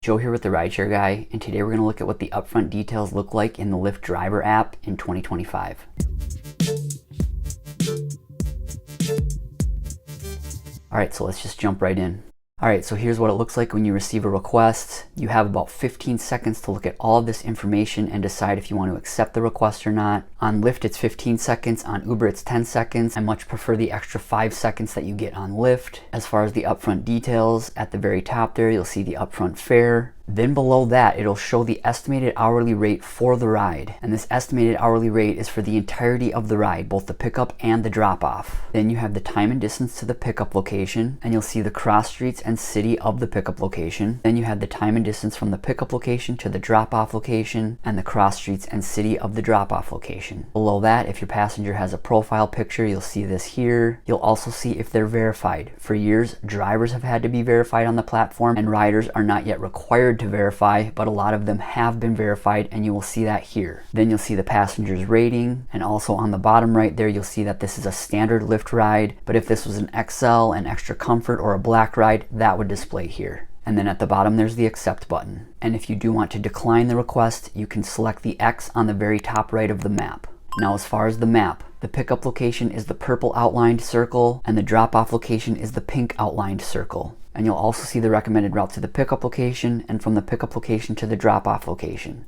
Joe here with the Rideshare Guy, and today we're going to look at what the upfront details look like in the Lyft driver app in 2025. Alright, so let's just jump right in. Alright, so here's what it looks like when you receive a request. You have about 15 seconds to look at all of this information and decide if you want to accept the request or not. On Lyft, it's 15 seconds. On Uber, it's 10 seconds. I much prefer the extra 5 seconds that you get on Lyft. As far as the upfront details, at the very top there, you'll see the upfront fare. Then below that, it'll show the estimated hourly rate for the ride. And this estimated hourly rate is for the entirety of the ride, both the pickup and the drop-off. Then you have the time and distance to the pickup location, and you'll see the cross streets and city of the pickup location. Then you have the time and distance from the pickup location to the drop-off location, and the cross streets and city of the drop-off location. Below that, if your passenger has a profile picture, you'll see this here. You'll also see if they're verified. For years, drivers have had to be verified on the platform, and riders are not yet required to verify, but a lot of them have been verified, and you will see that here. Then you'll see the passenger's rating, and also on the bottom right there, you'll see that this is a standard Lyft ride, but if this was an XL, an extra comfort, or a black ride, that would display here. And then at the bottom, there's the accept button. And if you do want to decline the request, you can select the X on the very top right of the map. Now, as far as the map, the pickup location is the purple outlined circle, and the drop-off location is the pink outlined circle. And you'll also see the recommended route to the pickup location, and from the pickup location to the drop-off location.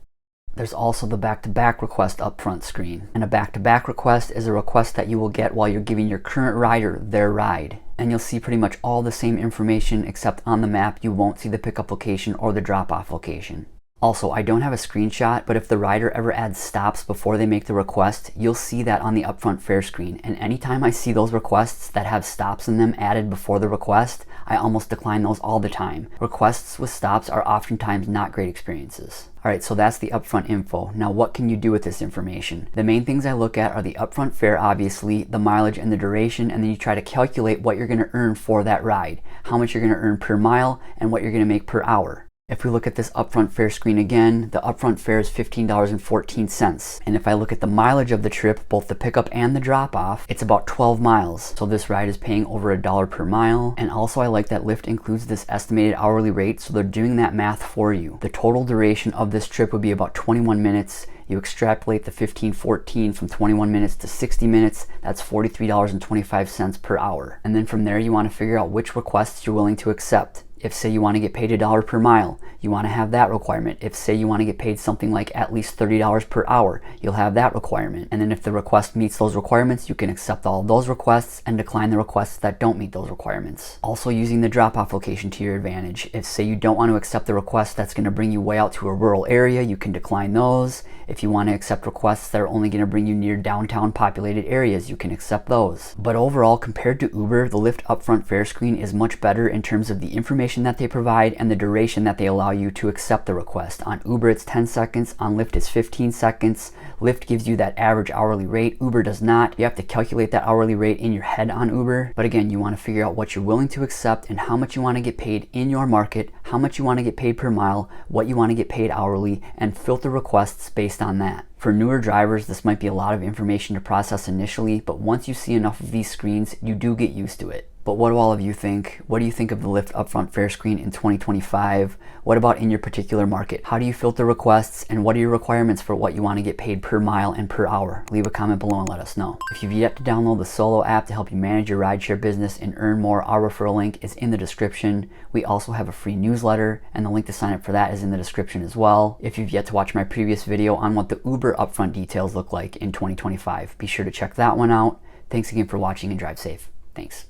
There's also the back-to-back request upfront screen. And a back-to-back request is a request that you will get while you're giving your current rider their ride. And you'll see pretty much all the same information, except on the map you won't see the pickup location or the drop-off location. Also, I don't have a screenshot, but if the rider ever adds stops before they make the request, you'll see that on the upfront fare screen. And anytime I see those requests that have stops in them added before the request, I almost decline those all the time. Requests with stops are oftentimes not great experiences. Alright, so that's the upfront info. Now, what can you do with this information? The main things I look at are the upfront fare, obviously, the mileage and the duration, and then you try to calculate what you're going to earn for that ride, how much you're going to earn per mile, and what you're going to make per hour. If we look at this upfront fare screen again, the upfront fare is $15.14. And if I look at the mileage of the trip, both the pickup and the drop-off, it's about 12 miles. So this ride is paying over $1 per mile. And also I like that Lyft includes this estimated hourly rate, so they're doing that math for you. The total duration of this trip would be about 21 minutes. You extrapolate the $15.14 from 21 minutes to 60 minutes, that's $43.25 per hour. And then from there, you want to figure out which requests you're willing to accept. If, say, you want to get paid $1 per mile, you want to have that requirement. If, say, you want to get paid something like at least $30 per hour, you'll have that requirement. And then if the request meets those requirements, you can accept all of those requests and decline the requests that don't meet those requirements. Also, using the drop-off location to your advantage. If, say, you don't want to accept the request that's going to bring you way out to a rural area, you can decline those. If you want to accept requests that are only going to bring you near downtown populated areas, you can accept those. But overall, compared to Uber, the Lyft upfront fare screen is much better in terms of the information that they provide and the duration that they allow you to accept the request. On Uber, it's 10 seconds. On Lyft, it's 15 seconds. Lyft gives you that average hourly rate. Uber does not. You have to calculate that hourly rate in your head on Uber. But again, you want to figure out what you're willing to accept and how much you want to get paid in your market, how much you want to get paid per mile, what you want to get paid hourly, and filter requests based on that. For newer drivers, this might be a lot of information to process initially, but once you see enough of these screens, you do get used to it. But what do all of you think? What do you think of the Lyft upfront fare screen in 2025? What about in your particular market? How do you filter requests, and what are your requirements for what you want to get paid per mile and per hour? Leave a comment below and let us know. If you've yet to download the Solo app to help you manage your rideshare business and earn more, our referral link is in the description. We also have a free newsletter, and the link to sign up for that is in the description as well. If you've yet to watch my previous video on what the Uber upfront details look like in 2025, be sure to check that one out. Thanks again for watching, and drive safe. Thanks.